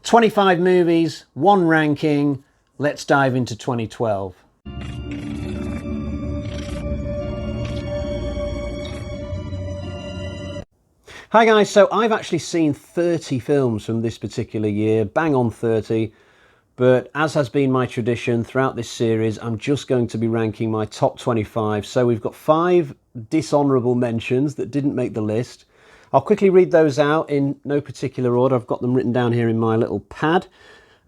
25 movies, one ranking. Let's dive into 2012. Hi guys, so I've actually seen 30 films from this particular year, bang on 30, but as has been my tradition throughout this series, I'm just going to be ranking my top 25. So we've got 5 dishonourable mentions that didn't make the list. I'll quickly read those out in no particular order. I've got them written down here in my little pad.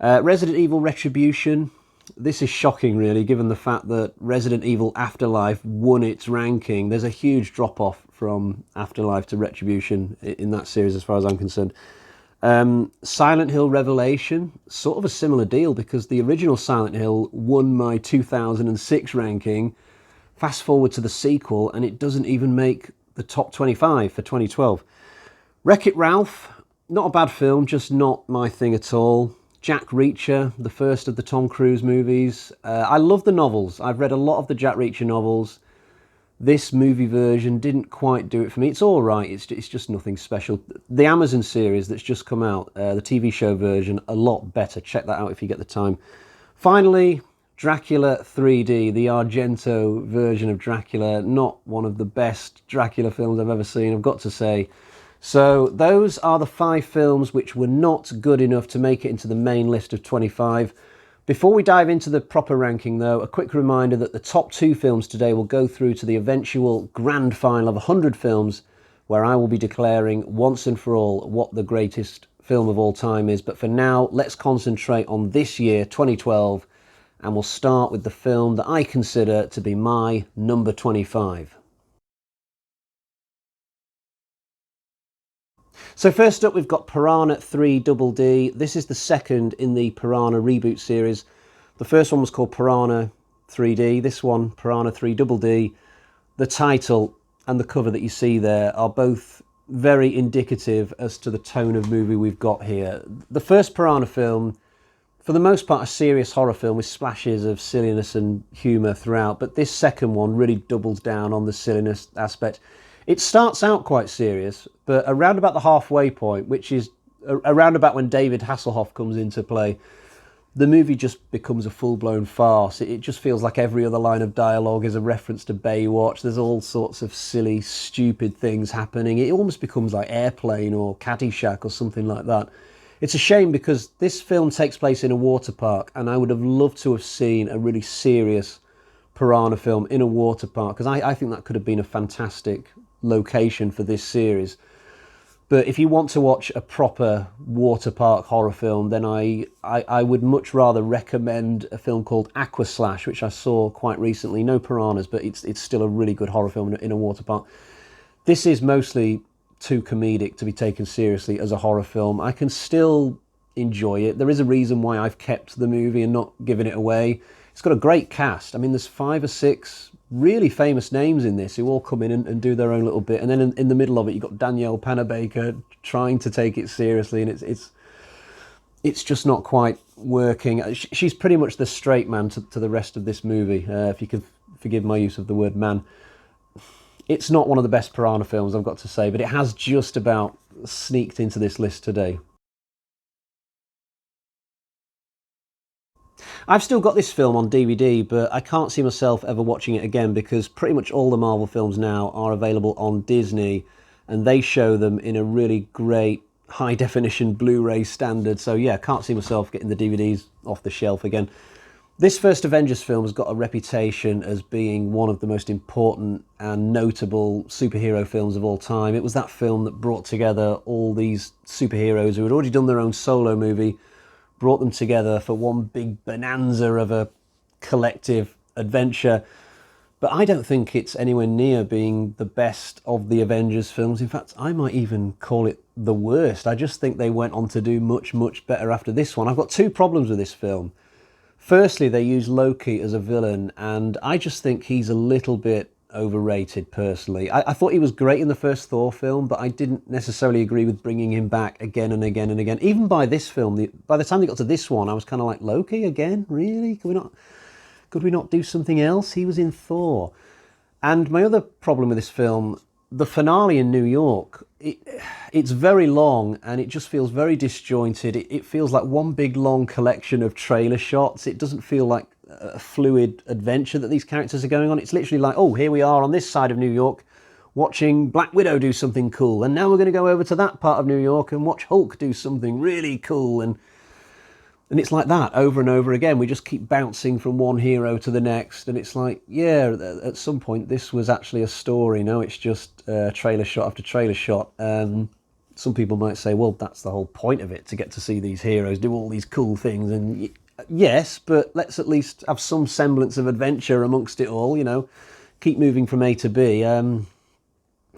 Resident Evil Retribution. This is shocking, really, given the fact that Resident Evil Afterlife won its ranking. There's a huge drop-off from Afterlife to Retribution in that series, as far as I'm concerned. Silent Hill Revelation, sort of a similar deal, because the original Silent Hill won my 2006 ranking. Fast forward to the sequel, and it doesn't even make the top 25 for 2012. Wreck-It Ralph, not a bad film, just not my thing at all. Jack Reacher, the first of the Tom Cruise movies. I love the novels. I've read a lot of the Jack Reacher novels. This movie version didn't quite do it for me. It's all right. It's just nothing special. The Amazon series that's just come out, the TV show version, a lot better. Check that out if you get the time. Finally, Dracula 3D, the Argento version of Dracula. Not one of the best Dracula films I've ever seen, I've got to say. So those are the 5 films which were not good enough to make it into the main list of 25. Before we dive into the proper ranking though, a quick reminder that the top 2 films today will go through to the eventual grand final of 100 films, where I will be declaring once and for all what the greatest film of all time is. But for now, let's concentrate on this year, 2012, and we'll start with the film that I consider to be my number 25. So first up, we've got Piranha 3DD. This is the second in the Piranha reboot series. The first one was called Piranha 3D. This one, Piranha 3DD. The title and the cover that you see there are both very indicative as to the tone of movie we've got here. The first Piranha film, for the most part, a serious horror film with splashes of silliness and humour throughout, but this second one really doubles down on the silliness aspect. It starts out quite serious, but around about the halfway point, which is around about when David Hasselhoff comes into play, the movie just becomes a full-blown farce. It just feels like every other line of dialogue is a reference to Baywatch. There's all sorts of silly, stupid things happening. It almost becomes like Airplane or Caddyshack or something like that. It's a shame because this film takes place in a water park, and I would have loved to have seen a really serious Piranha film in a water park, because I think that could have been a fantastic location for this series. But if you want to watch a proper water park horror film, then I would much rather recommend a film called Aquaslash, which I saw quite recently. No piranhas, but it's still a really good horror film in a water park. This is mostly too comedic to be taken seriously as a horror film. I can still enjoy it. There is a reason why I've kept the movie and not given it away. It's got a great cast. I mean, there's 5 or 6 really famous names in this who all come in and do their own little bit. And then in the middle of it, you've got Danielle Panabaker trying to take it seriously, and it's just not quite working. She's pretty much the straight man to the rest of this movie, if you can forgive my use of the word man. It's not one of the best Piranha films, I've got to say, but it has just about sneaked into this list today. I've still got this film on DVD, but I can't see myself ever watching it again because pretty much all the Marvel films now are available on Disney, and they show them in a really great high-definition Blu-ray standard. So yeah, can't see myself getting the DVDs off the shelf again. This first Avengers film has got a reputation as being one of the most important and notable superhero films of all time. It was that film that brought together all these superheroes who had already done their own solo movie, brought them together for one big bonanza of a collective adventure. But I don't think it's anywhere near being the best of the Avengers films. In fact, I might even call it the worst. I just think they went on to do much, much better after this one. I've got 2 problems with this film. Firstly, they use Loki as a villain, and I just think he's a little bit overrated personally. I thought he was great in the first Thor film, but I didn't necessarily agree with bringing him back again and again and again. Even by this film, by the time they got to this one, I was kind of like, Loki again? Really? Could we not do something else? He was in Thor. And my other problem with this film, the finale in New York, it's very long and it just feels very disjointed. It feels like one big long collection of trailer shots. It doesn't feel like a fluid adventure that these characters are going on. It's literally like, oh, here we are on this side of New York watching Black Widow do something cool, and now we're going to go over to that part of New York and watch Hulk do something really cool, and it's like that over and over again. We just keep bouncing from one hero to the next, and it's like, yeah, at some point this was actually a story. No, it's just trailer shot after trailer shot. Some people might say, well, that's the whole point of it, to get to see these heroes do all these cool things, and yes, but let's at least have some semblance of adventure amongst it all, you know, keep moving from A to B.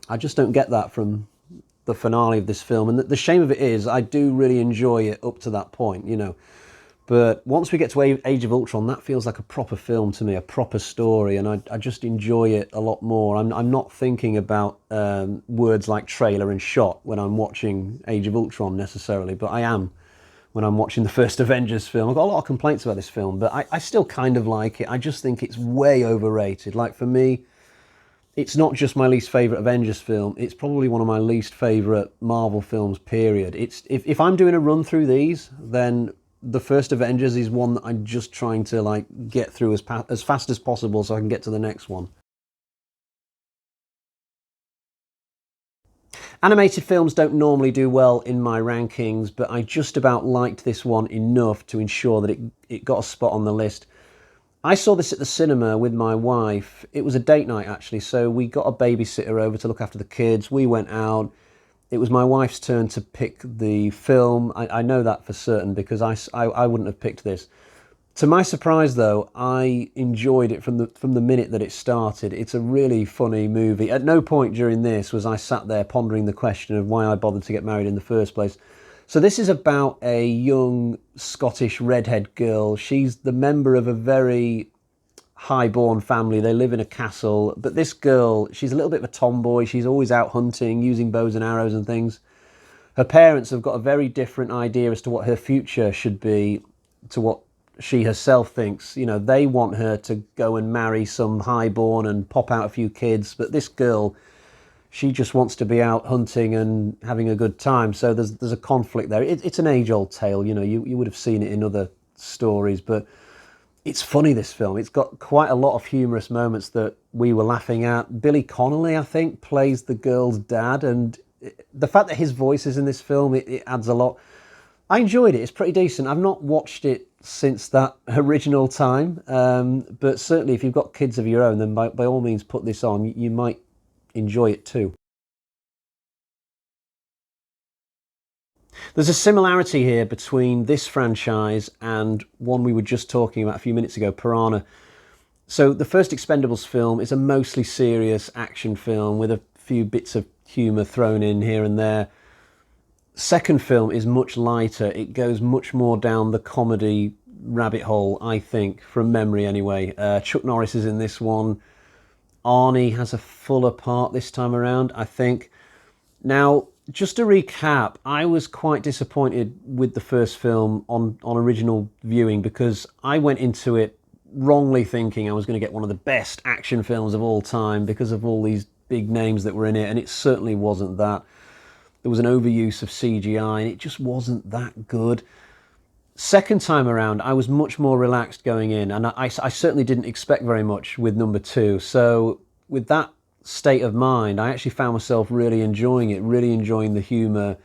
I just don't get that from the finale of this film, and the shame of it is I do really enjoy it up to that point, you know. But once we get to Age of Ultron, that feels like a proper film to me, a proper story, and I just enjoy it a lot more. I'm not thinking about words like trailer and shot when I'm watching Age of Ultron necessarily, but I am when I'm watching the first Avengers film. I've got a lot of complaints about this film, but I still kind of like it. I just think it's way overrated. Like, for me, it's not just my least favourite Avengers film, it's probably one of my least favourite Marvel films, period. It's if I'm doing a run through these, then the first Avengers is one that I'm just trying to like get through as fast as possible so I can get to the next one. Animated films don't normally do well in my rankings, but I just about liked this one enough to ensure that it got a spot on the list. I saw this at the cinema with my wife. It was a date night, actually, so we got a babysitter over to look after the kids. We went out. It was my wife's turn to pick the film. I know that for certain because I wouldn't have picked this. To my surprise, though, I enjoyed it from the minute that it started. It's a really funny movie. At no point during this was I sat there pondering the question of why I bothered to get married in the first place. So this is about a young Scottish redhead girl. She's the member of a very high-born family. They live in a castle. But this girl, she's a little bit of a tomboy. She's always out hunting, using bows and arrows and things. Her parents have got a very different idea as to what her future should be to what she herself thinks. You know, they want her to go and marry some highborn and pop out a few kids. But this girl, she just wants to be out hunting and having a good time. So there's a conflict there. It's an age-old tale, you know. You would have seen it in other stories, but it's funny, this film. It's got quite a lot of humorous moments that we were laughing at. Billy Connolly, I think, plays the girl's dad, and the fact that his voice is in this film, it adds a lot. I enjoyed it. It's pretty decent. I've not watched it since that original time, but certainly if you've got kids of your own, then by all means put this on. You might enjoy it too. There's a similarity here between this franchise and one we were just talking about a few minutes ago, Piranha. So the first Expendables film is a mostly serious action film with a few bits of humour thrown in here and there. Second film is much lighter. It goes much more down the comedy rabbit hole, I think, from memory anyway. Chuck Norris is in this one. Arnie has a fuller part this time around, I think. Now, just to recap, I was quite disappointed with the first film on original viewing because I went into it wrongly thinking I was going to get one of the best action films of all time because of all these big names that were in it, and it certainly wasn't that. There was an overuse of CGI, and it just wasn't that good. Second time around, I was much more relaxed going in, and I certainly didn't expect very much with number two. So with that state of mind, I actually found myself really enjoying it, really enjoying the humour.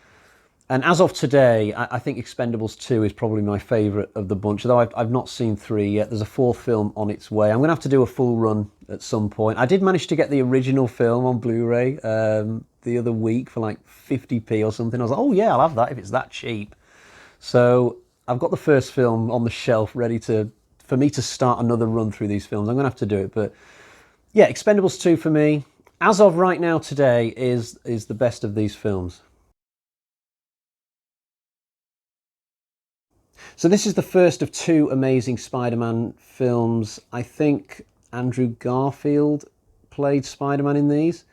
And as of today, I think Expendables 2 is probably my favourite of the bunch, although I've not seen 3 yet. There's a fourth film on its way. I'm going to have to do a full run at some point. I did manage to get the original film on Blu-ray the other week for like 50p or something. I was like, oh yeah, I'll have that if it's that cheap. So I've got the first film on the shelf ready for me to start another run through these films. I'm going to have to do it. But yeah, Expendables 2 for me, as of right now today, is the best of these films. So this is the first of 2 Amazing Spider-Man films. I think Andrew Garfield played Spider-Man in these.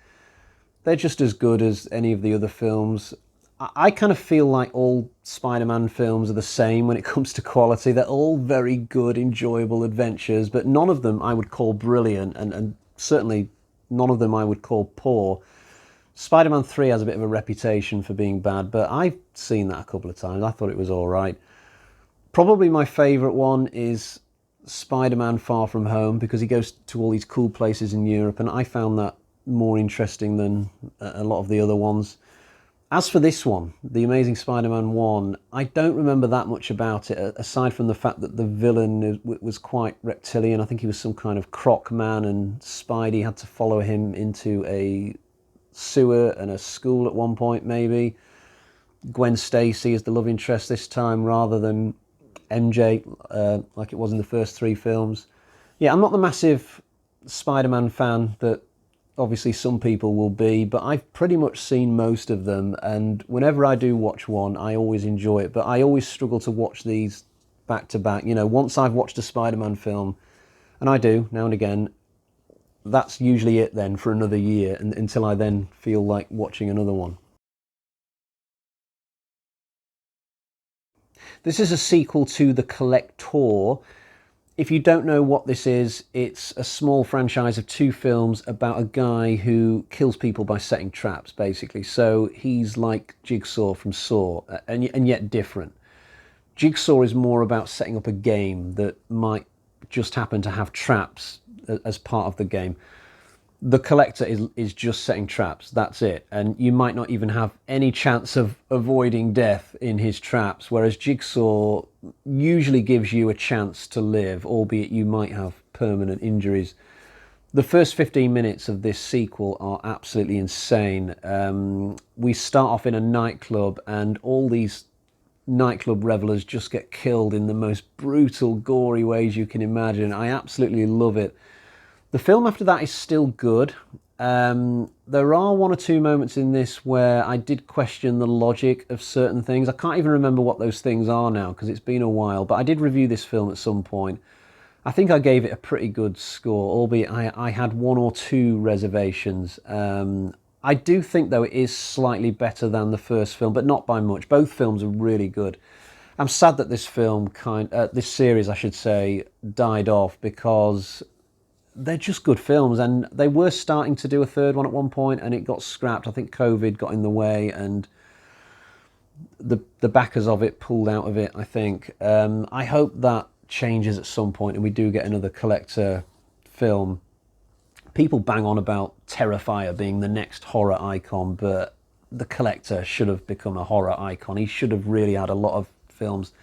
They're just as good as any of the other films. I kind of feel like all Spider-Man films are the same when it comes to quality. They're all very good, enjoyable adventures, but none of them I would call brilliant, and certainly none of them I would call poor. Spider-Man 3 has a bit of a reputation for being bad, but I've seen that a couple of times. I thought it was all right. Probably my favourite one is Spider-Man Far From Home, because he goes to all these cool places in Europe, and I found that more interesting than a lot of the other ones. As for this one, the Amazing Spider-Man 1, I don't remember that much about it, aside from the fact that the villain was quite reptilian. I think he was some kind of croc man, and Spidey had to follow him into a sewer and a school at one point, maybe. Gwen Stacy is the love interest this time, rather than MJ, like it was in the first 3 films. Yeah, I'm not the massive Spider-Man fan that obviously some people will be, but I've pretty much seen most of them, and whenever I do watch one, I always enjoy it, but I always struggle to watch these back to back. You know, once I've watched a Spider-Man film, and I do now and again, that's usually it then for another year, until I then feel like watching another one. This is a sequel to The Collector. If you don't know what this is, it's a small franchise of 2 films about a guy who kills people by setting traps, basically. So he's like Jigsaw from Saw, and yet different. Jigsaw is more about setting up a game that might just happen to have traps as part of the game. The Collector is just setting traps, that's it. And you might not even have any chance of avoiding death in his traps, whereas Jigsaw usually gives you a chance to live, albeit you might have permanent injuries. The first 15 minutes of this sequel are absolutely insane. We start off in a nightclub, and all these nightclub revelers just get killed in the most brutal, gory ways you can imagine. I absolutely love it. The film after that is still good. There are 1 or 2 moments in this where I did question the logic of certain things. I can't even remember what those things are now because it's been a while, but I did review this film at some point. I think I gave it a pretty good score, albeit I had 1 or 2 reservations. I do think, though, it is slightly better than the first film, but not by much. Both films are really good. I'm sad that this this series, I should say, died off, because they're just good films, and they were starting to do a 3rd one at one point, and it got scrapped. I think COVID got in the way, and the backers of it pulled out of it, I think. I hope that changes at some point and we do get another Collector film. People bang on about Terrifier being the next horror icon, but the Collector should have become a horror icon. He should have really had a lot of films.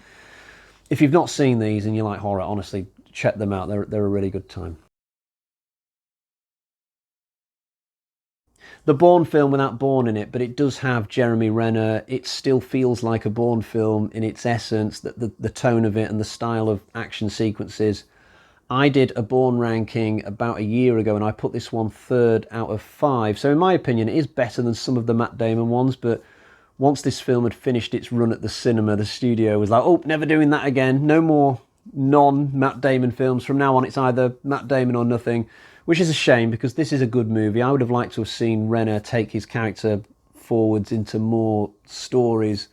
If you've not seen these and you like horror, honestly, check them out. They're a really good time. The Bourne film without Bourne in it, but it does have Jeremy Renner. It still feels like a Bourne film in its essence, the tone of it and the style of action sequences. I did a Bourne ranking about a year ago, and I put this one 3rd out of 5. So in my opinion, it is better than some of the Matt Damon ones, but once this film had finished its run at the cinema, the studio was like, oh, never doing that again. No more non-Matt Damon films. From now on, it's either Matt Damon or nothing, which is a shame because this is a good movie. I would have liked to have seen Renner take his character forwards into more stories.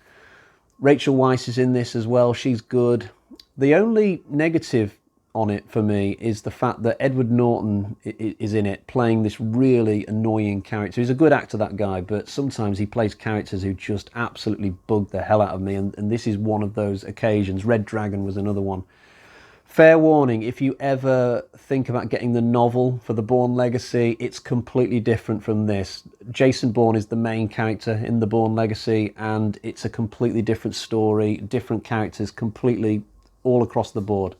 Rachel Weisz is in this as well. She's good. The only negative on it for me is the fact that Edward Norton is in it, playing this really annoying character. He's a good actor, that guy, but sometimes he plays characters who just absolutely bug the hell out of me, and this is one of those occasions. Red Dragon was another one. Fair warning, if you ever think about getting the novel for the Bourne Legacy, it's completely different from this. Jason Bourne is the main character in the Bourne Legacy, and it's a completely different story, different characters, completely all across the board.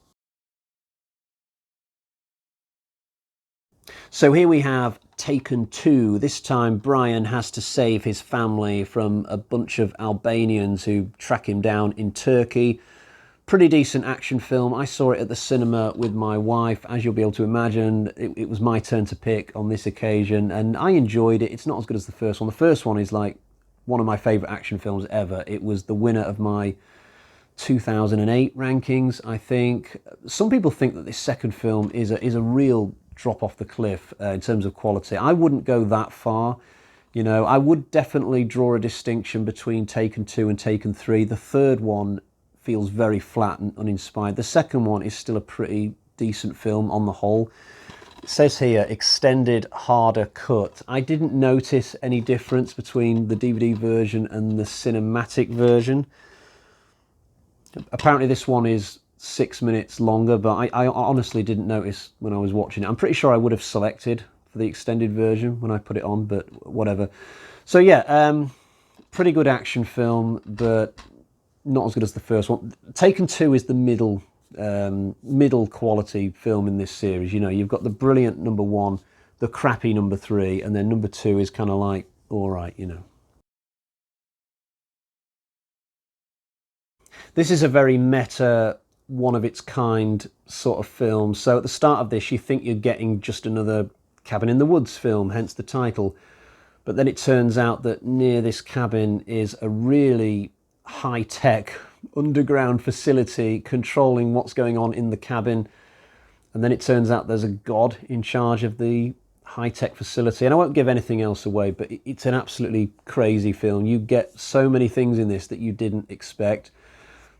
So here we have Taken 2. This time Brian has to save his family from a bunch of Albanians who track him down in Turkey. Pretty decent action film. I saw it at the cinema with my wife. As you'll be able to imagine, it was my turn to pick on this occasion, and I enjoyed it. It's not as good as the first one. The first one is like one of my favourite action films ever. It was the winner of my 2008 rankings, I think. Some people think that this second film is a real drop off the cliff in terms of quality. I wouldn't go that far. You know, I would definitely draw a distinction between Taken 2 and Taken 3. The third one feels very flat and uninspired. The second one is still a pretty decent film on the whole. It says here, extended harder cut. I didn't notice any difference between the DVD version and the cinematic version. Apparently this one is 6 minutes longer, but I honestly didn't notice when I was watching it. I'm pretty sure I would have selected for the extended version when I put it on, but whatever. So yeah, pretty good action film, but not as good as the first one. Taken 2 is the middle quality film in this series. You know, you've got the brilliant number 1, the crappy number 3, and then number 2 is kind of like, all right, you know. This is a very meta, one of its kind sort of film. So at the start of this, you think you're getting just another cabin in the woods film, hence the title. But then it turns out that near this cabin is a really high-tech underground facility controlling what's going on in the cabin. And then it turns out there's a god in charge of the high-tech facility. And I won't give anything else away, but it's an absolutely crazy film. You get so many things in this that you didn't expect.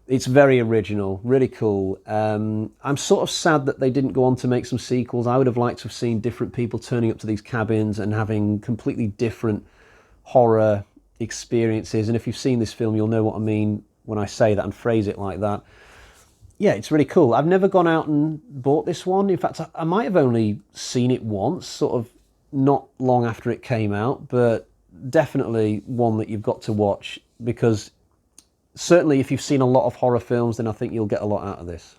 It's very original, really cool. I'm sort of sad that they didn't go on to make some sequels. I would have liked to have seen different people turning up to these cabins and having completely different horror experiences. And if you've seen this film, you'll know what I mean when I say that and phrase it like that. Yeah, it's really cool. I've never gone out and bought this one. In fact, I might have only seen it once, sort of not long after it came out, but definitely one that you've got to watch, because certainly if you've seen a lot of horror films, then I think you'll get a lot out of this.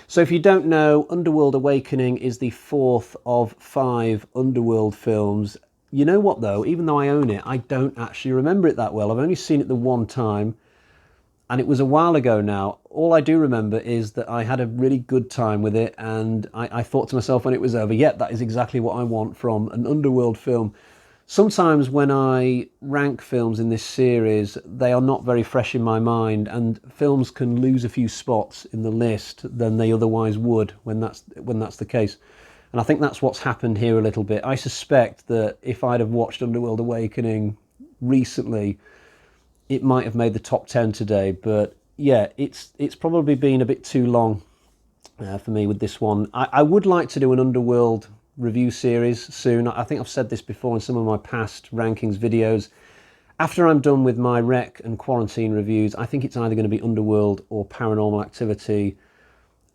So if you don't know, Underworld Awakening is the 4th of 5 Underworld films. You know what though, even though I own it, I don't actually remember it that well. I've only seen it the one time, and it was a while ago now. All I do remember is that I had a really good time with it, and I thought to myself when it was over, yeah, that is exactly what I want from an Underworld film. Sometimes when I rank films in this series, they are not very fresh in my mind, and films can lose a few spots in the list than they otherwise would when that's the case. And I think that's what's happened here a little bit. I suspect that if I'd have watched Underworld Awakening recently, it might have made the top 10 today. But yeah, it's probably been a bit too long for me with this one. I would like to do an Underworld review series soon. I think I've said this before in some of my past rankings videos. After I'm done with my rec and quarantine reviews, I think it's either going to be Underworld or Paranormal Activity.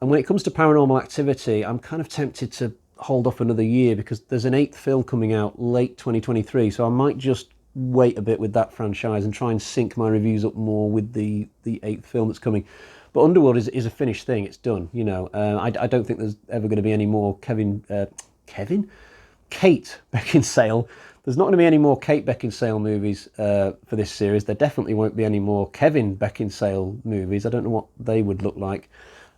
And when it comes to Paranormal Activity, I'm kind of tempted to hold off another year because there's an 8th film coming out late 2023, so I might just wait a bit with that franchise and try and sync my reviews up more with the 8th film that's coming. But Underworld is a finished thing. It's done, you know. I don't think there's ever going to be any more Kate Beckinsale. There's not going to be any more Kate Beckinsale movies for this series. There definitely won't be any more Kevin Beckinsale movies. I don't know what they would look like.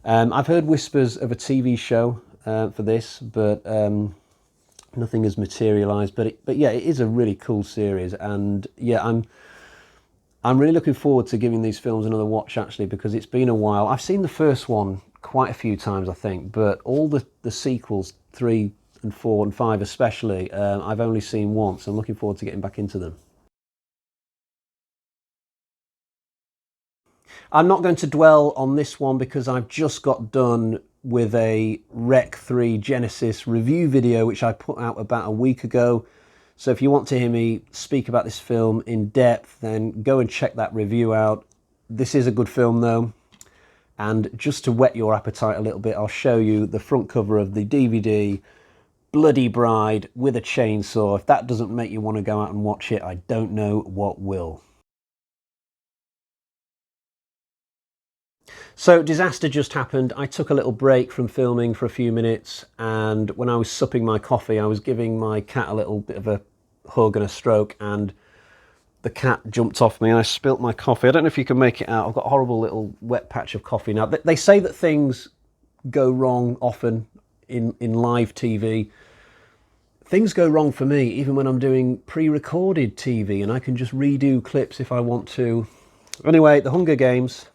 I've heard whispers of a TV show for this, but nothing has materialised. But yeah, it is a really cool series, and yeah, I'm really looking forward to giving these films another watch, actually, because it's been a while. I've seen the first one quite a few times, I think, but all the sequels, 3 and 4 and 5 especially, I've only seen once. I'm looking forward to getting back into them. I'm not going to dwell on this one because I've just got done with a Rec 3 Genesis review video, which I put out about a week ago. So if you want to hear me speak about this film in depth, then go and check that review out. This is a good film though. And just to whet your appetite a little bit, I'll show you the front cover of the DVD, Bloody Bride with a chainsaw. If that doesn't make you want to go out and watch it, I don't know what will. So disaster just happened. I took a little break from filming for a few minutes, and when I was supping my coffee, I was giving my cat a little bit of a hug and a stroke, and the cat jumped off me and I spilt my coffee. I don't know if you can make it out. I've got a horrible little wet patch of coffee now. They say that things go wrong often in live TV. Things go wrong for me even when I'm doing pre-recorded TV, and I can just redo clips if I want to. Anyway, The Hunger Games.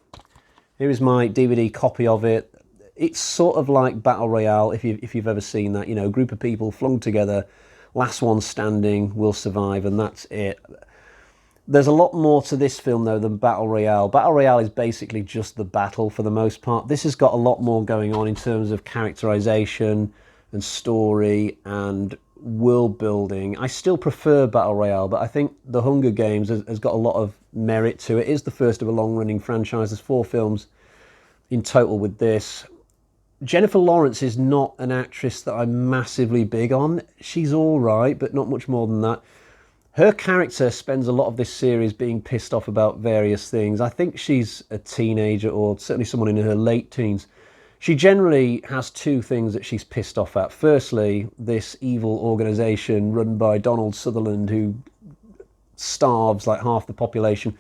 Here is my DVD copy of it. It's sort of like Battle Royale, if you've ever seen that. You know, a group of people flung together, last one standing will survive, and that's it. There's a lot more to this film, though, than Battle Royale. Battle Royale is basically just the battle for the most part. This has got a lot more going on in terms of characterization and story and world building. I still prefer Battle Royale, but I think The Hunger Games has got a lot of merit to it. It is the first of a long-running franchise. There's 4 films in total with this. Jennifer Lawrence is not an actress that I'm massively big on. She's all right, but not much more than that. Her character spends a lot of this series being pissed off about various things. I think she's a teenager, or certainly someone in her late teens. She generally has 2 things that she's pissed off at. Firstly, this evil organisation run by Donald Sutherland who starves like half the population.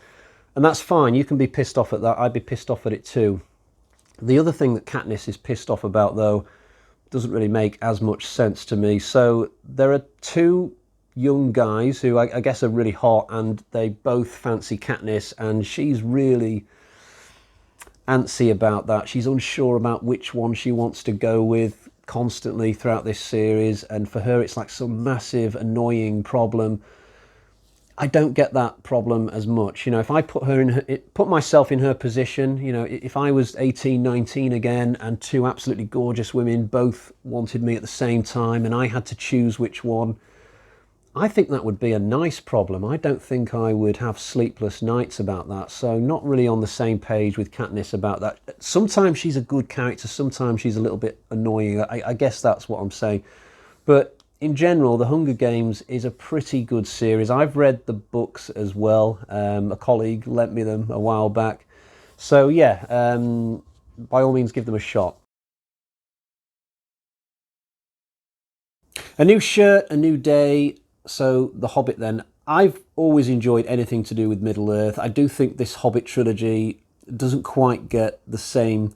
And that's fine, you can be pissed off at that. I'd be pissed off at it too. The other thing that Katniss is pissed off about, though, doesn't really make as much sense to me. So there are 2 young guys who I guess are really hot, and they both fancy Katniss, and she's really antsy about that. She's unsure about which one she wants to go with constantly throughout this series, and for her it's like some massive annoying problem. I don't get that problem as much. You know, if I put myself in her position, you know, if I was 18, 19 again, and 2 absolutely gorgeous women both wanted me at the same time, and I had to choose which one, I think that would be a nice problem. I don't think I would have sleepless nights about that. So not really on the same page with Katniss about that. Sometimes she's a good character, sometimes she's a little bit annoying. I guess that's what I'm saying. But in general, The Hunger Games is a pretty good series. I've read the books as well. A colleague lent me them a while back. So yeah, by all means, give them a shot. A new shirt, a new day. So The Hobbit then. I've always enjoyed anything to do with Middle-earth. I do think this Hobbit trilogy doesn't quite get the same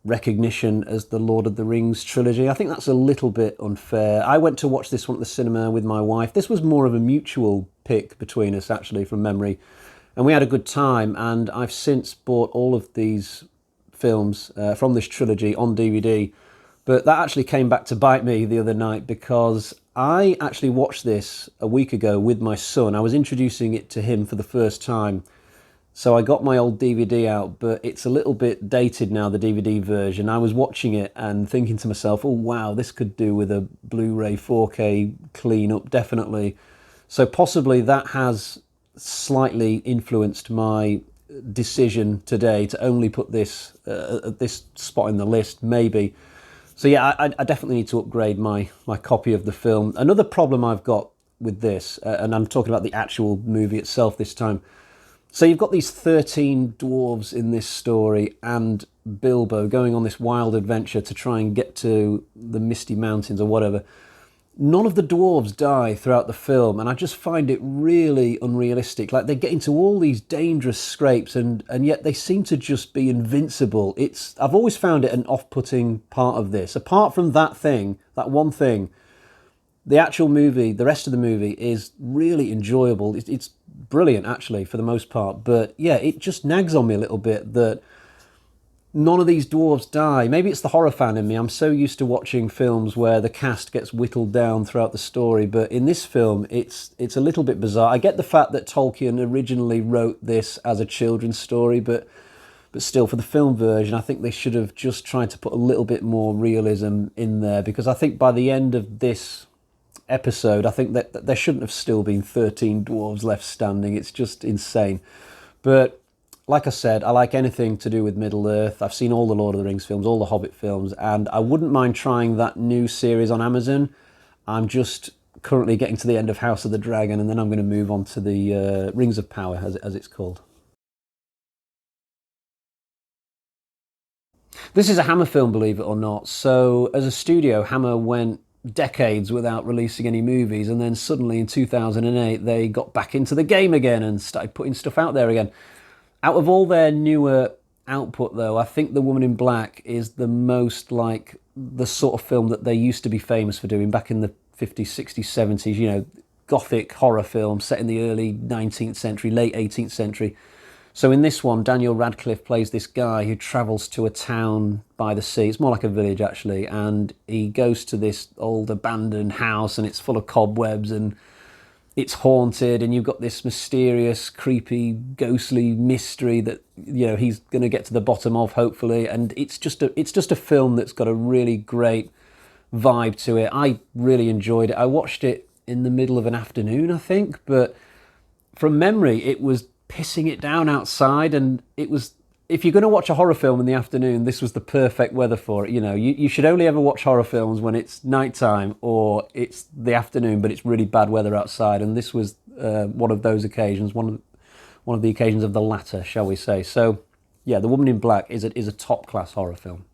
recognition as the Lord of the Rings trilogy. I think that's a little bit unfair. I went to watch this one at the cinema with my wife. This was more of a mutual pick between us, actually, from memory. And we had a good time, and I've since bought all of these films from this trilogy on DVD. But that actually came back to bite me the other night, because I actually watched this a week ago with my son. I was introducing it to him for the first time. So I got my old DVD out, but it's a little bit dated now, the DVD version. I was watching it and thinking to myself, oh wow, this could do with a Blu-ray 4K clean-up, definitely. So possibly that has slightly influenced my decision today to only put this at this spot in the list, maybe. So yeah, I definitely need to upgrade my copy of the film. Another problem I've got with this, and I'm talking about the actual movie itself this time. So you've got these 13 dwarves in this story, and Bilbo going on this wild adventure to try and get to the Misty Mountains or whatever. None of the dwarves die throughout the film, and I just find it really unrealistic. Like, they get into all these dangerous scrapes, and yet they seem to just be invincible. I've always found it an off-putting part of this. Apart from that thing, that one thing, the actual movie, the rest of the movie is really enjoyable. It's brilliant, actually, for the most part. But yeah, it just nags on me a little bit that none of these dwarves die. Maybe it's the horror fan in me. I'm so used to watching films where the cast gets whittled down throughout the story, but in this film, it's a little bit bizarre. I get the fact that Tolkien originally wrote this as a children's story, but still, for the film version, I think they should have just tried to put a little bit more realism in there, because I think by the end of this episode, I think that there shouldn't have still been 13 dwarves left standing. It's just insane. But like I said, I like anything to do with Middle-earth. I've seen all the Lord of the Rings films, all the Hobbit films, and I wouldn't mind trying that new series on Amazon. I'm just currently getting to the end of House of the Dragon, and then I'm going to move on to the Rings of Power, as it's called. This is a Hammer film, believe it or not. So as a studio, Hammer went decades without releasing any movies, and then suddenly in 2008 they got back into the game again and started putting stuff out there again. Out of all their newer output, though, I think The Woman in Black is the most like the sort of film that they used to be famous for doing back in the 50s, 60s, 70s, you know, gothic horror film set in the early 19th century, late 18th century. So in this one, Daniel Radcliffe plays this guy who travels to a town by the sea. It's more like a village, actually, and he goes to this old abandoned house, and it's full of cobwebs, and it's haunted, and you've got this mysterious, creepy, ghostly mystery that he's going to get to the bottom of, hopefully. And it's just a film that's got a really great vibe to it. I really enjoyed it. I watched it in the middle of an afternoon, I think, but from memory, it was pissing it down outside, and it was. If you're going to watch a horror film in the afternoon, this was the perfect weather for it. You should only ever watch horror films when it's nighttime or it's the afternoon, but it's really bad weather outside. And this was one of those occasions, one of the occasions of the latter, shall we say? So, yeah, The Woman in Black is a top class horror film.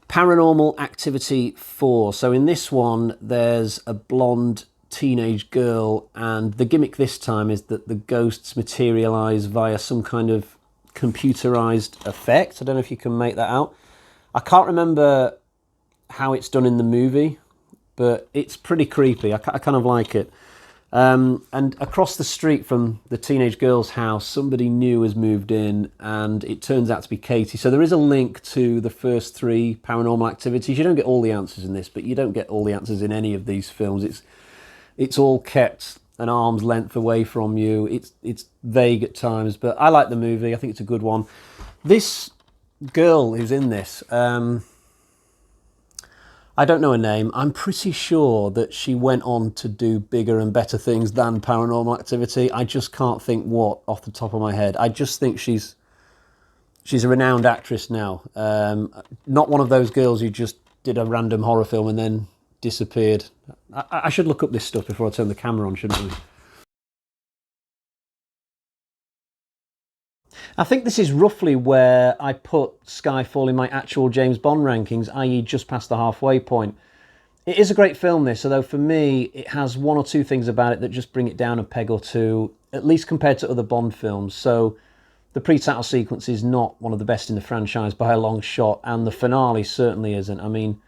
Paranormal Activity 4. So in this one, there's a blonde teenage girl, and the gimmick this time is that the ghosts materialize via some kind of computerized effect. I don't know if you can make that out. I can't remember how it's done in the movie, but it's pretty creepy. I kind of like it. And across the street from the teenage girl's house, somebody new has moved in, and it turns out to be Katie. So there is a link to the first 3 Paranormal Activities. You don't get all the answers in this, but you don't get all the answers in any of these films. It's all kept an arm's length away from you. It's vague at times, but I like the movie. I think it's a good one. This girl who's in this, I don't know her name. I'm pretty sure that she went on to do bigger and better things than Paranormal Activity. I just can't think what off the top of my head. I just think she's a renowned actress now. Not one of those girls who just did a random horror film and then disappeared. I should look up this stuff before I turn the camera on, shouldn't we? I think this is roughly where I put Skyfall in my actual James Bond rankings, i.e. just past the halfway point. It is a great film, this, although for me it has one or two things about it that just bring it down a peg or two, at least compared to other Bond films. So the pre-title sequence is not one of the best in the franchise by a long shot, and the finale certainly isn't. I mean,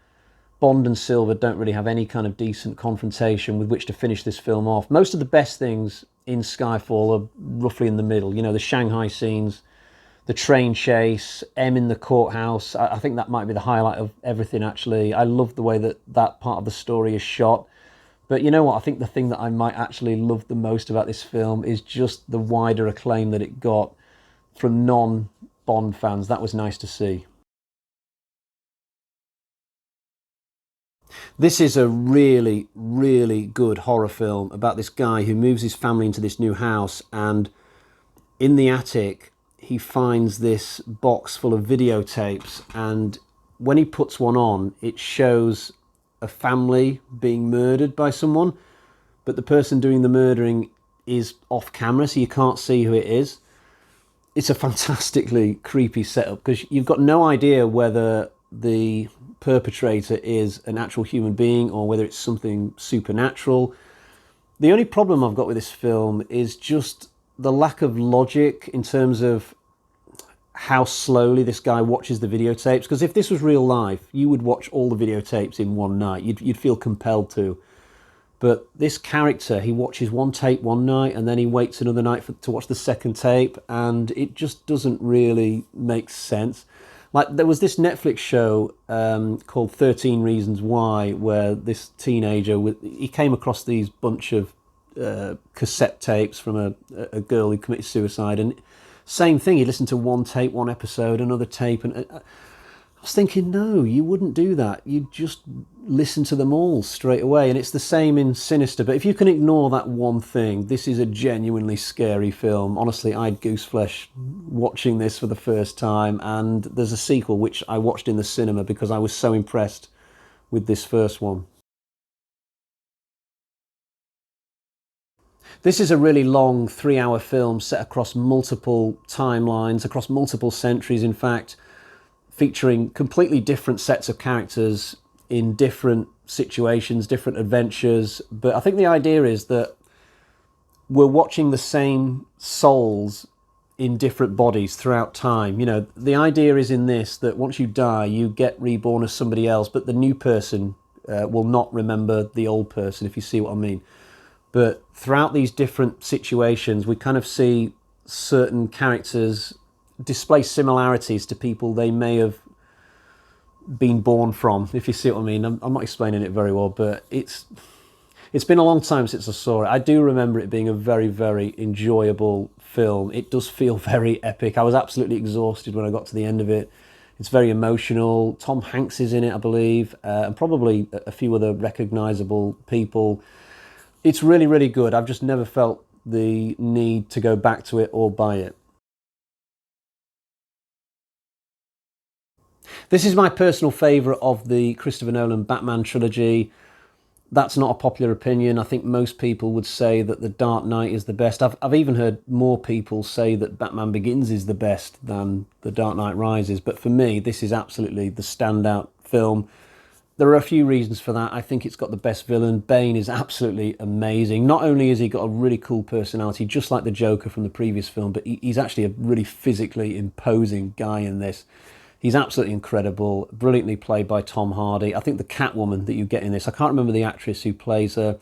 Bond and Silver don't really have any kind of decent confrontation with which to finish this film off. Most of the best things in Skyfall are roughly in the middle. The Shanghai scenes, the train chase, M in the courthouse. I think that might be the highlight of everything, actually. I love the way that part of the story is shot. But you know what? I think the thing that I might actually love the most about this film is just the wider acclaim that it got from non-Bond fans. That was nice to see. This is a really, really good horror film about this guy who moves his family into this new house, and in the attic he finds this box full of videotapes, and when he puts one on, it shows a family being murdered by someone, but the person doing the murdering is off camera, so you can't see who it is. It's a fantastically creepy setup because you've got no idea whether the perpetrator is an actual human being or whether it's something supernatural. The only problem I've got with this film is just the lack of logic in terms of how slowly this guy watches the videotapes. Because if this was real life, you would watch all the videotapes in one night. You'd feel compelled to. But this character, he watches one tape one night and then he waits another night to watch the second tape, and it just doesn't really make sense. Like, there was this Netflix show called 13 Reasons Why, where this teenager, he came across these bunch of cassette tapes from a girl who committed suicide, and same thing, he listened to one tape, one episode, another tape, and I was thinking, no, you wouldn't do that. You'd just listen to them all straight away. And it's the same in Sinister. But if you can ignore that one thing, this is a genuinely scary film. Honestly, I had gooseflesh watching this for the first time. And there's a sequel, which I watched in the cinema because I was so impressed with this first one. This is a really long 3-hour film set across multiple timelines, across multiple centuries, in fact, featuring completely different sets of characters in different situations, different adventures. But I think the idea is that we're watching the same souls in different bodies throughout time. The idea is in this that once you die, you get reborn as somebody else, but the new person will not remember the old person, if you see what I mean. But throughout these different situations, we kind of see certain characters display similarities to people they may have been born from, if you see what I mean. I'm not explaining it very well, but it's been a long time since I saw it. I do remember it being a very, very enjoyable film. It does feel very epic. I was absolutely exhausted when I got to the end of it. It's very emotional. Tom Hanks is in it, I believe, and probably a few other recognisable people. It's really, really good. I've just never felt the need to go back to it or buy it. This is my personal favourite of the Christopher Nolan Batman trilogy. That's not a popular opinion. I think most people would say that The Dark Knight is the best. I've even heard more people say that Batman Begins is the best than The Dark Knight Rises. But for me, this is absolutely the standout film. There are a few reasons for that. I think it's got the best villain. Bane is absolutely amazing. Not only has he got a really cool personality, just like the Joker from the previous film, but he's actually a really physically imposing guy in this. He's absolutely incredible, brilliantly played by Tom Hardy. I think the Catwoman that you get in this, I can't remember the actress who plays her,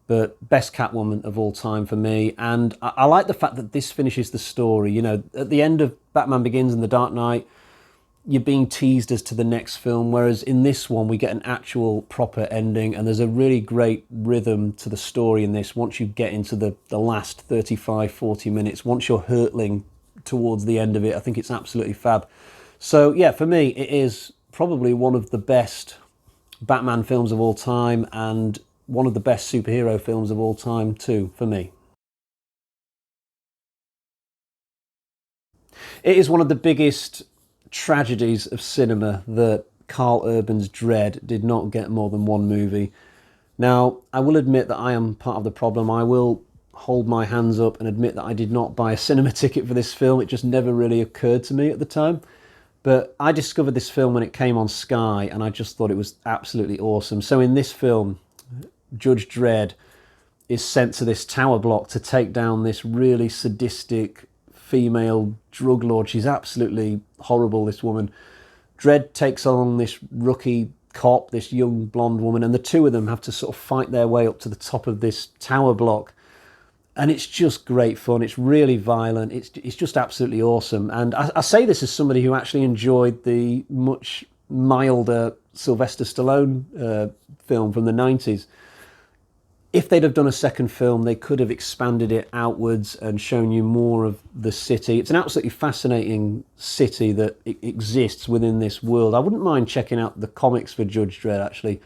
but best Catwoman of all time for me. And I like the fact that this finishes the story. You know, at the end of Batman Begins and The Dark Knight, you're being teased as to the next film, whereas in this one we get an actual proper ending, and there's a really great rhythm to the story in this once you get into the last 35, 40 minutes, once you're hurtling towards the end of it. I think it's absolutely fab. So yeah, for me, it is probably one of the best Batman films of all time, and one of the best superhero films of all time too, for me. It is one of the biggest tragedies of cinema that Carl Urban's Dredd did not get more than one movie. Now, I will admit that I am part of the problem. I will hold my hands up and admit that I did not buy a cinema ticket for this film. It just never really occurred to me at the time. But I discovered this film when it came on Sky, and I just thought it was absolutely awesome. So in this film, Judge Dredd is sent to this tower block to take down this really sadistic female drug lord. She's absolutely horrible, this woman. Dredd takes on this rookie cop, this young blonde woman, and the two of them have to sort of fight their way up to the top of this tower block. And it's just great fun. It's really violent. It's just absolutely awesome. And I say this as somebody who actually enjoyed the much milder Sylvester Stallone film from the 90s. If they'd have done a second film, they could have expanded it outwards and shown you more of the city. It's an absolutely fascinating city that exists within this world. I wouldn't mind checking out the comics for Judge Dredd, actually.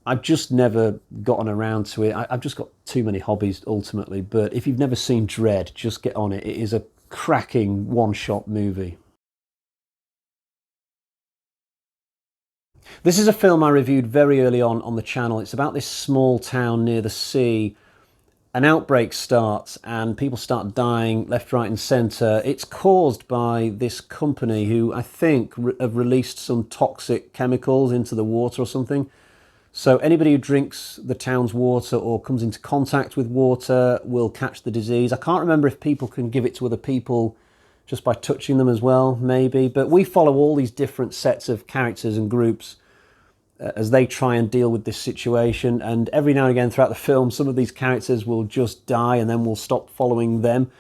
I've just never gotten around to it. I've just got too many hobbies, ultimately. But if you've never seen Dredd, just get on it. It is a cracking one-shot movie. This is a film I reviewed very early on the channel. It's about this small town near the sea. An outbreak starts and people start dying left, right and centre. It's caused by this company who I think have released some toxic chemicals into the water or something. So anybody who drinks the town's water or comes into contact with water will catch the disease. I can't remember if people can give it to other people just by touching them as well, maybe. But we follow all these different sets of characters and groups as they try and deal with this situation. And every now and again throughout the film, some of these characters will just die and then we'll stop following them.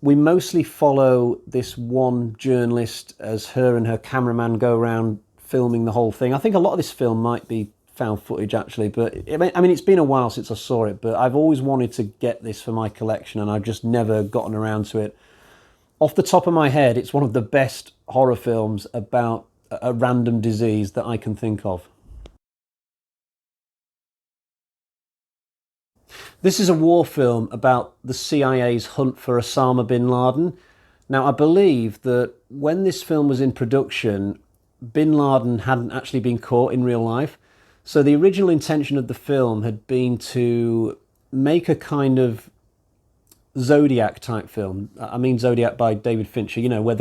We mostly follow this one journalist as her and her cameraman go around filming the whole thing. I think a lot of this film might be found footage, actually, but I mean, it's been a while since I saw it, but I've always wanted to get this for my collection and I've just never gotten around to it. Off the top of my head, it's one of the best horror films about a random disease that I can think of. This is a war film about the CIA's hunt for Osama bin Laden. Now, I believe that when this film was in production, bin Laden hadn't actually been caught in real life. So the original intention of the film had been to make a kind of Zodiac type film. I mean Zodiac by David Fincher, you know, where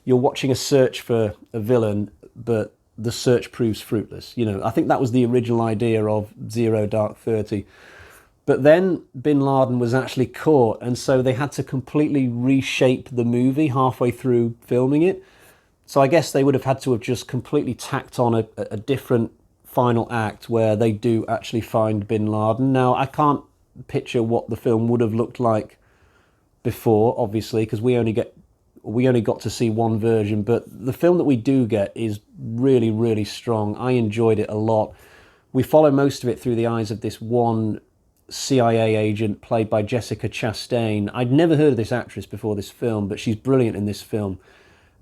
you're watching a search for a villain, but the search proves fruitless. You know, I think that was the original idea of Zero Dark 30. But then bin Laden was actually caught, and so they had to completely reshape the movie halfway through filming it. So I guess they would have had to have just completely tacked on a different final act where they do actually find bin Laden. Now, I can't picture what the film would have looked like before, obviously, because we only get we only got to see one version, but the film that we do get is really, really strong. I enjoyed it a lot. We follow most of it through the eyes of this one CIA agent played by Jessica Chastain. I'd never heard of this actress before this film, but she's brilliant in this film.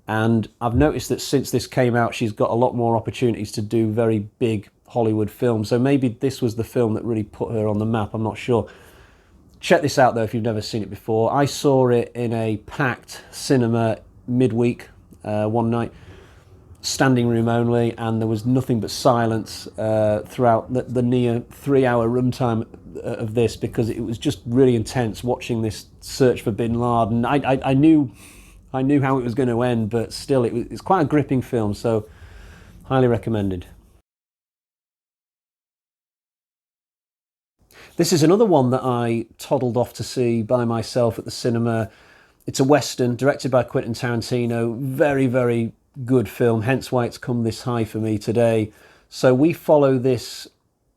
And I've noticed that since this came out, she's got a lot more opportunities to do very big Hollywood films. So maybe this was the film that really put her on the map. I'm not sure. Check this out, though, if you've never seen it before. I saw it in a packed cinema midweek one night, standing room only, and there was nothing but silence throughout the near 3-hour runtime of this, because it was just really intense watching this search for Bin Laden. I knew how it was going to end, but still, it's quite a gripping film, so highly recommended. This is another one that I toddled off to see by myself at the cinema. It's a Western, directed by Quentin Tarantino. Very, very good film, hence why it's come this high for me today. So we follow this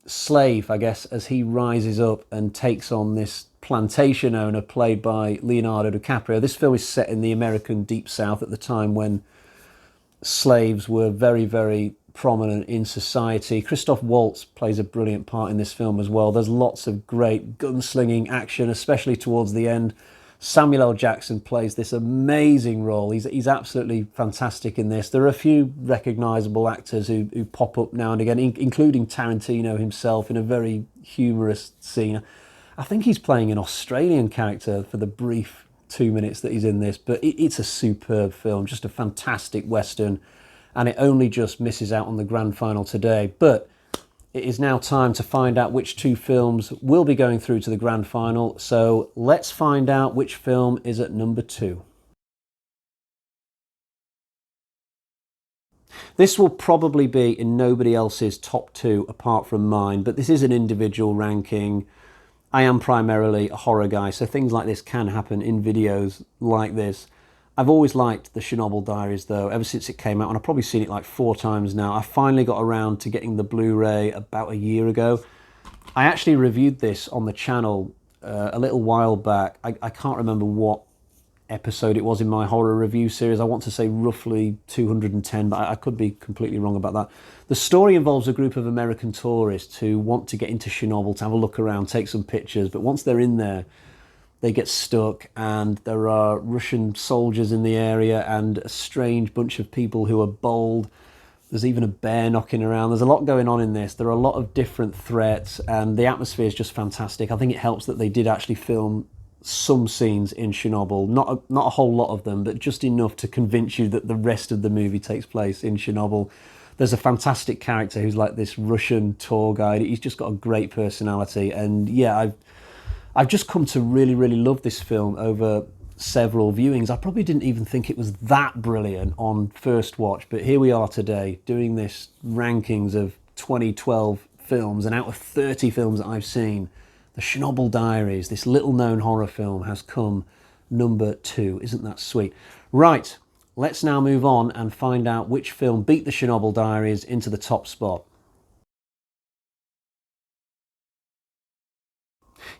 slave, I guess, as he rises up and takes on this plantation owner played by Leonardo DiCaprio. This film is set in the American Deep South at the time when slaves were very, very prominent in society. Christoph Waltz plays a brilliant part in this film as well. There's lots of great gunslinging action, especially towards the end. Samuel L. Jackson plays this amazing role. He's absolutely fantastic in this. There are a few recognisable actors who pop up now and again, including Tarantino himself in a very humorous scene. I think he's playing an Australian character for the brief 2 minutes that he's in this, but it's a superb film, just a fantastic Western, and it only just misses out on the grand final today. But it is now time to find out which two films will be going through to the grand final, so let's find out which film is at number 2. This will probably be in nobody else's top 2 apart from mine, but this is an individual ranking. I am primarily a horror guy, so things like this can happen in videos like this. I've always liked the Chernobyl Diaries, though, ever since it came out, and I've probably seen it like 4 times now. I finally got around to getting the Blu-ray about a year ago. I actually reviewed this on the channel a little while back. I can't remember what episode it was in my horror review series. I want to say roughly 210, but I could be completely wrong about that. The story involves a group of American tourists who want to get into Chernobyl to have a look around, take some pictures, but once they're in there, they get stuck, and there are Russian soldiers in the area and a strange bunch of people who are bold. There's even a bear knocking around. There's a lot going on in this. There are a lot of different threats, and the atmosphere is just fantastic. I think it helps that they did actually film some scenes in Chernobyl. Not a whole lot of them, but just enough to convince you that the rest of the movie takes place in Chernobyl. There's a fantastic character who's like this Russian tour guide. He's just got a great personality, and yeah, I've just come to really, really love this film over several viewings. I probably didn't even think it was that brilliant on first watch, but here we are today doing this rankings of 2012 films, and out of 30 films that I've seen, the Chernobyl Diaries, this little-known horror film, has come number 2. Isn't that sweet? Right, let's now move on and find out which film beat the Chernobyl Diaries into the top spot.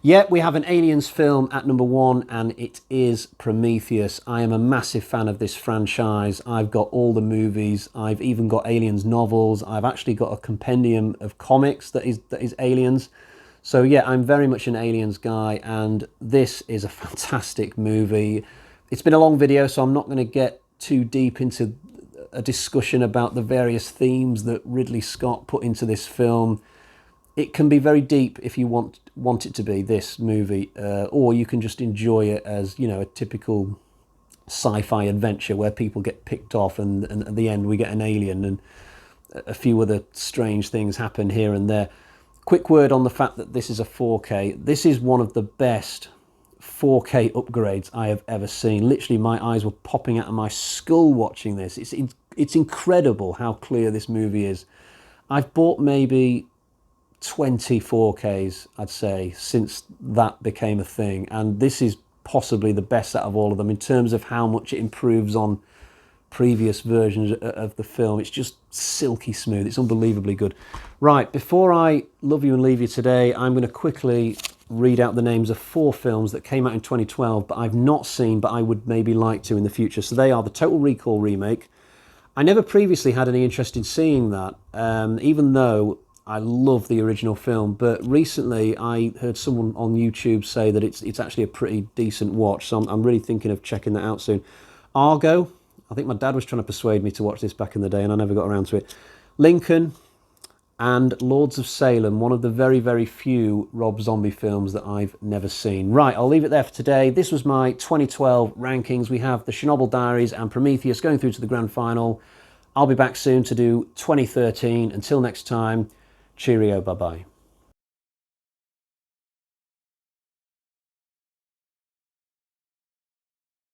Yeah, we have an Aliens film at number 1, and it is Prometheus. I am a massive fan of this franchise. I've got all the movies. I've even got Aliens novels. I've actually got a compendium of comics that is Aliens. So yeah, I'm very much an Aliens guy, and this is a fantastic movie. It's been a long video, so I'm not going to get too deep into a discussion about the various themes that Ridley Scott put into this film. It can be very deep if you want it to be, this movie, or you can just enjoy it as, you know, a typical sci-fi adventure where people get picked off, and at the end we get an alien and a few other strange things happen here and there. Quick word on the fact that this is a 4K. This is one of the best 4K upgrades I have ever seen. Literally, my eyes were popping out of my skull watching this. It's incredible how clear this movie is. I've bought maybe 20 4Ks, I'd say, since that became a thing, and this is possibly the best out of all of them in terms of how much it improves on previous versions of the film. It's just silky smooth. It's unbelievably good. Right, before I love you and leave you today, I'm going to quickly read out the names of 4 films that came out in 2012 but I've not seen, but I would maybe like to in the future. So they are the Total Recall remake. I never previously had any interest in seeing that, even though I love the original film. But recently I heard someone on YouTube say that it's actually a pretty decent watch, so I'm really thinking of checking that out soon. Argo, I think my dad was trying to persuade me to watch this back in the day and I never got around to it. Lincoln, and Lords of Salem, one of the very, very few Rob Zombie films that I've never seen. Right, I'll leave it there for today. This was my 2012 rankings. We have the Chernobyl Diaries and Prometheus going through to the grand final. I'll be back soon to do 2013. Until next time, cheerio, bye-bye.